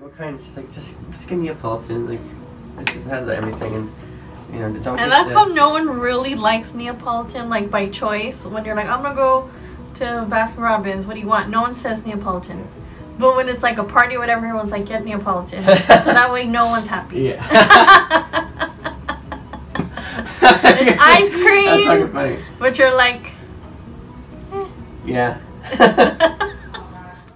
what kind? She's like, just give me a Neapolitan. Like, it just has everything, and you know, don't. And that's how no one really likes Neapolitan, like by choice. When you're like, I'm gonna go to Baskin Robbins, what do you want? No one says Neapolitan. But when it's like a party or whatever, everyone's like, get Neapolitan. So that way no one's happy. Yeah. It's ice cream. That's fucking funny. But you're like, eh. Yeah.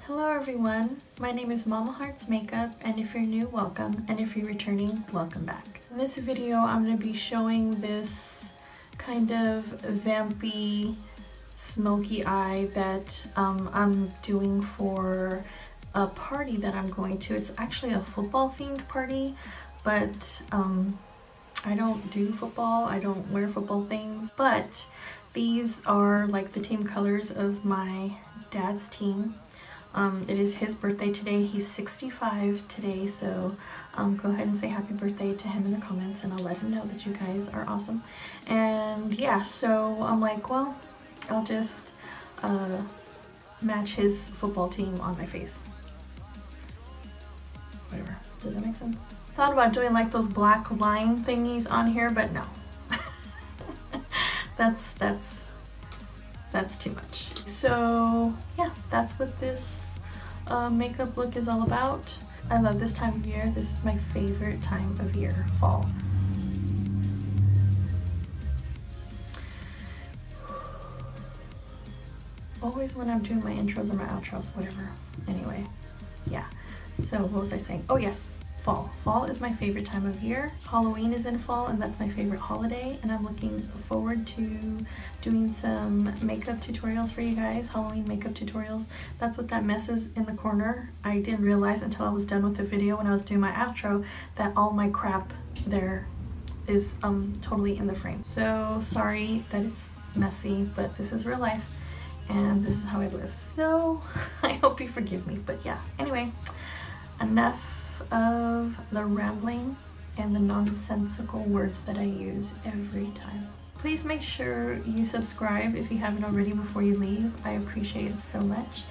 Hello everyone. My name is Mama Hearts Makeup, and if you're new, welcome. And if you're returning, welcome back. In this video, I'm going to be showing this kind of vampy, smoky eye that I'm doing for a party that I'm going to. It's actually a football themed party, but I don't do football, I don't wear football things, but these are like the team colors of my dad's team. It is his birthday today. He's 65 today, so go ahead and say happy birthday to him in the comments, and I'll let him know that you guys are awesome. And yeah, so I'm like, well, I'll just match his football team on my face. Whatever. Does that make sense? Thought about doing like those black line thingies on here, but no. that's too much. So yeah, that's what this makeup look is all about. I love this time of year. This is my favorite time of year, fall. Always when I'm doing my intros or my outros, whatever. Anyway, yeah. So what was I saying? Oh yes, fall. Fall is my favorite time of year. Halloween is in fall, and that's my favorite holiday, and I'm looking forward to doing some makeup tutorials for you guys. Halloween makeup tutorials. That's what that mess is in the corner. I didn't realize until I was done with the video when I was doing my outro that all my crap there is totally in the frame. So sorry that it's messy, but this is real life and this is how I live. So I hope you forgive me, but yeah. Anyway, enough of the rambling and the nonsensical words that I use every time. Please make sure you subscribe if you haven't already before you leave. I appreciate it so much.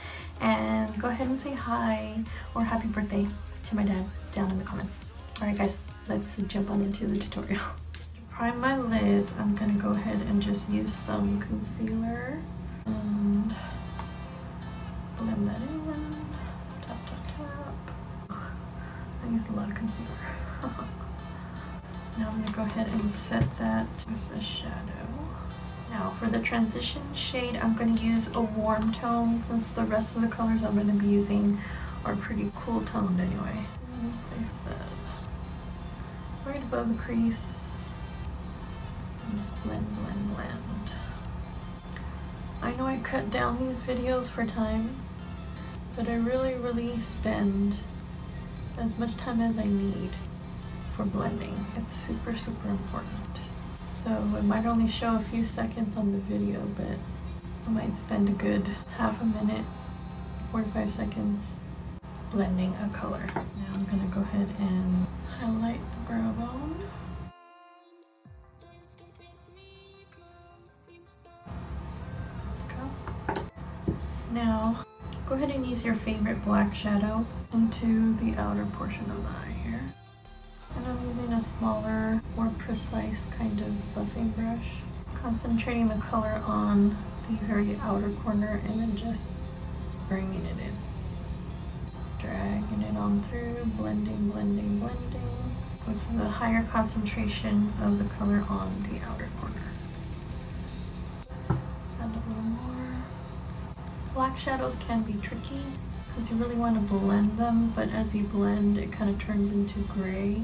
And go ahead and say hi or happy birthday to my dad down in the comments. Alright guys, let's jump on into the tutorial. To prime my lids, I'm gonna go ahead and just use some concealer and blend that in. I use a lot of concealer. Now I'm going to go ahead and set that with the shadow. Now for the transition shade, I'm going to use a warm tone, since the rest of the colors I'm going to be using are pretty cool toned anyway. Place that right above the crease. And just blend, blend, blend. I know I cut down these videos for time, but I really spend as much time as I need for blending. It's super important. So it might only show a few seconds on the video, but I might spend a good half a minute, 45 seconds blending a color. Now I'm gonna go ahead and highlight the brow bone. Now, go ahead and use your favorite black shadow into the outer portion of the eye here. And I'm using a smaller, more precise kind of buffing brush. Concentrating the color on the very outer corner and then just bringing it in. Dragging it on through, blending, blending, blending, with the higher concentration of the color on the outer corner. Add a little more. Black shadows can be tricky because you really want to blend them, but as you blend it kind of turns into gray.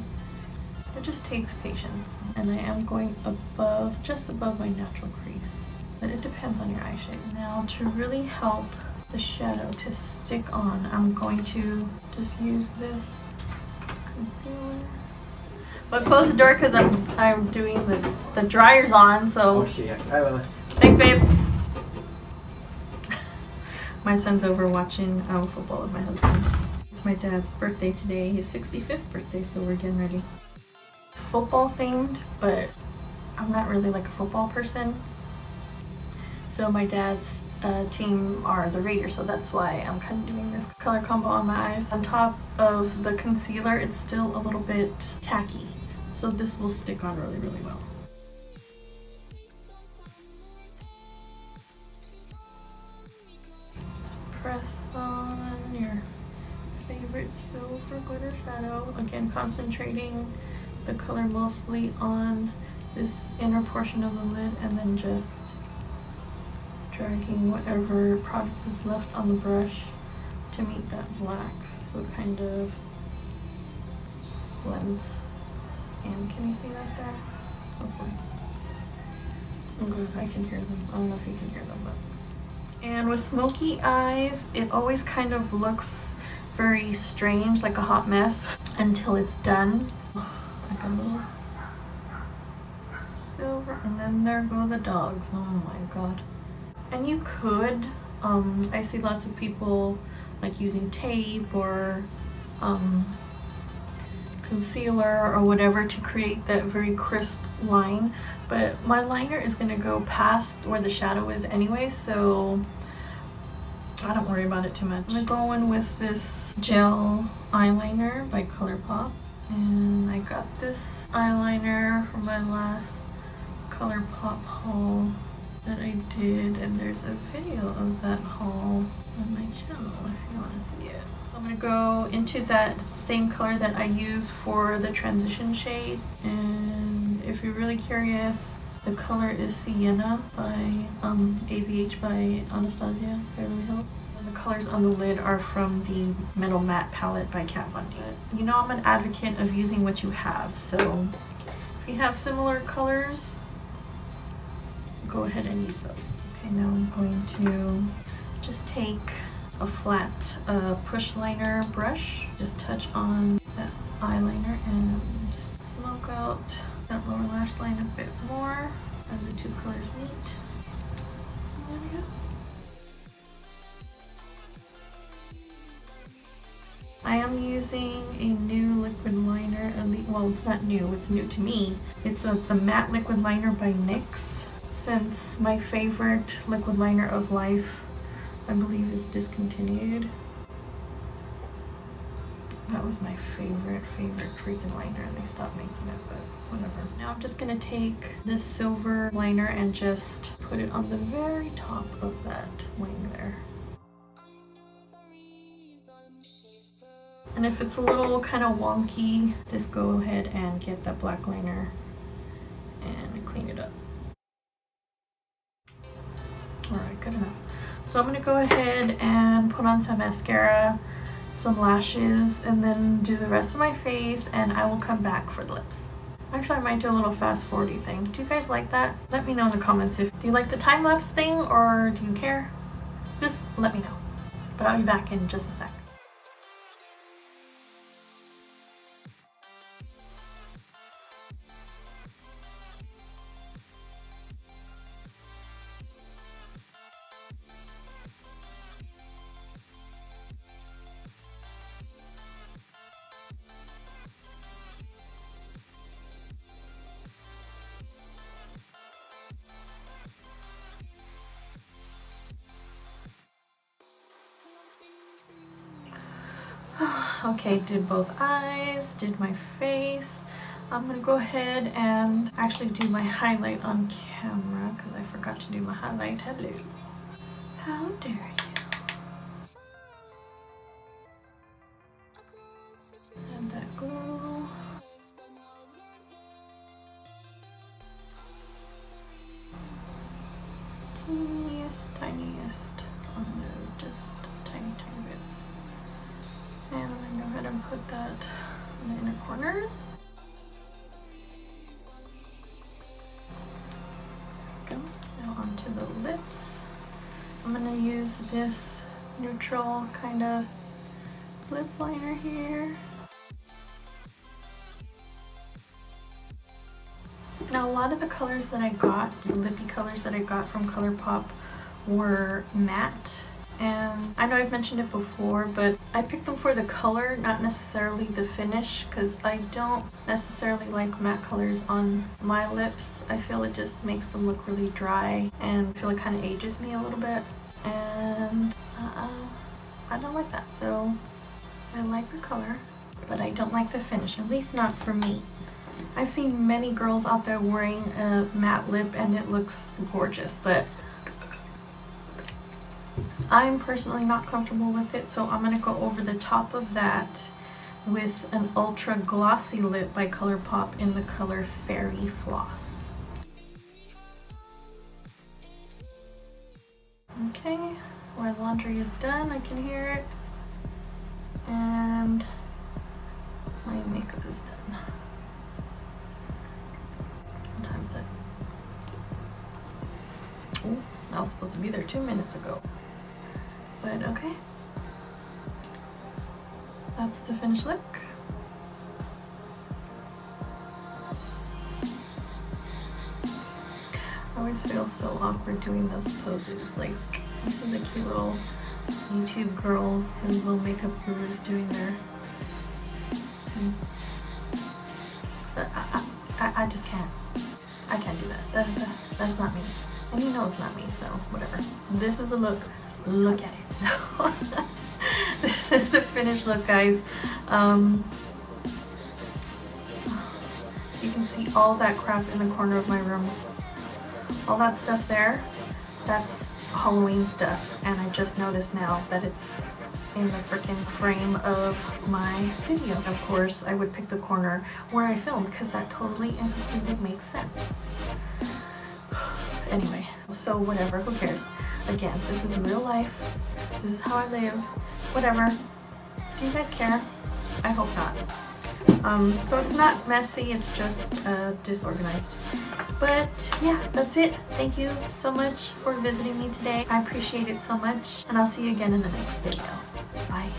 It just takes patience, and I am going above, just above my natural crease, but it depends on your eye shape. Now to really help the shadow to stick on, I'm going to just use this concealer. But close the door because I'm doing the dryers on, so. Oh shit! I will. Thanks, babe. My son's over watching football with my husband. It's my dad's birthday today, his 65th birthday, so we're getting ready. It's football themed, but I'm not really like a football person. So my dad's team are the Raiders, so that's why I'm kind of doing this color combo on my eyes. On top of the concealer, it's still a little bit tacky, so this will stick on really, really well. Just press on your favorite silver glitter shadow. Again, concentrating the color mostly on this inner portion of the lid, and then just dragging whatever product is left on the brush to meet that black, so it kind of blends. And can you see that there? Hopefully. Okay, I can hear them. I don't know if you can hear them, but. And with smoky eyes, it always kind of looks very strange, like a hot mess, until it's done. Like a little silver, and then there go the dogs. Oh my god. And you could, I see lots of people like using tape or concealer or whatever to create that very crisp line, but my liner is going to go past where the shadow is anyway, so I don't worry about it too much. I'm going to go in with this gel eyeliner by ColourPop, and I got this eyeliner from my last ColourPop haul that I did, and there's a video of that haul on my channel if you want to see it. So I'm going to go into that same color that I use for the transition shade, and if you're really curious, the color is Sienna by AVH by Anastasia Beverly Hills. And the colors on the lid are from the Metal Matte palette by Kat Von D. You know I'm an advocate of using what you have, so if you have similar colors, go ahead and use those. Okay, now I'm going to just take a flat push liner brush, just touch on that eyeliner and smoke out that lower lash line a bit more as the two colors meet. There we go. I am using a new liquid liner, well, it's not new, it's new to me. It's the matte liquid liner by NYX. Since my favorite liquid liner of life, I believe, is discontinued. That was my favorite freaking liner, and they stopped making it, but whatever. Now I'm just gonna take this silver liner and just put it on the very top of that wing there. And if it's a little kind of wonky, just go ahead and get that black liner and clean it up. Alright, good enough. So I'm going to go ahead and put on some mascara, some lashes, and then do the rest of my face, and I will come back for the lips. Actually, I might do a little fast forwarding thing. Do you guys like that? Let me know in the comments if do you like the time-lapse thing or do you care? Just let me know. But I'll be back in just a sec. Okay, did both eyes, did my face. I'm gonna go ahead and actually do my highlight on camera because I forgot to do my highlight. Hello. How dare you? Add that glow. Tiniest on the just tiny bit. And I'm going to go ahead and put that in the inner corners. There we go. Now onto the lips. I'm going to use this neutral kind of lip liner here. Now a lot of the colors that I got, the lippy colors that I got from ColourPop were matte, And I know I've mentioned it before, but I picked them for the color, not necessarily the finish, because I don't necessarily like matte colors on my lips. I feel it just makes them look really dry, and I feel it kind of ages me a little bit, and I don't like that. So I like the color, but I don't like the finish, at least not for me. I've seen many girls out there wearing a matte lip and it looks gorgeous, but I'm personally not comfortable with it, so I'm gonna go over the top of that with an ultra glossy lip by ColourPop in the color Fairy Floss. Okay, my laundry is done, I can hear it, and my makeup is done. What time is it? Oh, I was supposed to be there 2 minutes ago. But okay, that's the finished look. I always feel so awkward doing those poses. Like, you see the cute little YouTube girls and little makeup gurus doing their... But I just can't. I can't do that. That's not me. And you know it's not me, so whatever. This is a look. Look at it. This is the finished look, guys. You can see all that crap in the corner of my room. All that stuff there, that's Halloween stuff. And I just noticed now that it's in the freaking frame of my video. Of course, I would pick the corner where I filmed because that totally and completely makes sense. Anyway, so whatever, who cares? Again, this is real life. This is how I live. Whatever. Do you guys care? I hope not. So it's not messy, it's just disorganized. But yeah, that's it. Thank you so much for visiting me today. I appreciate it so much, and I'll see you again in the next video. Bye.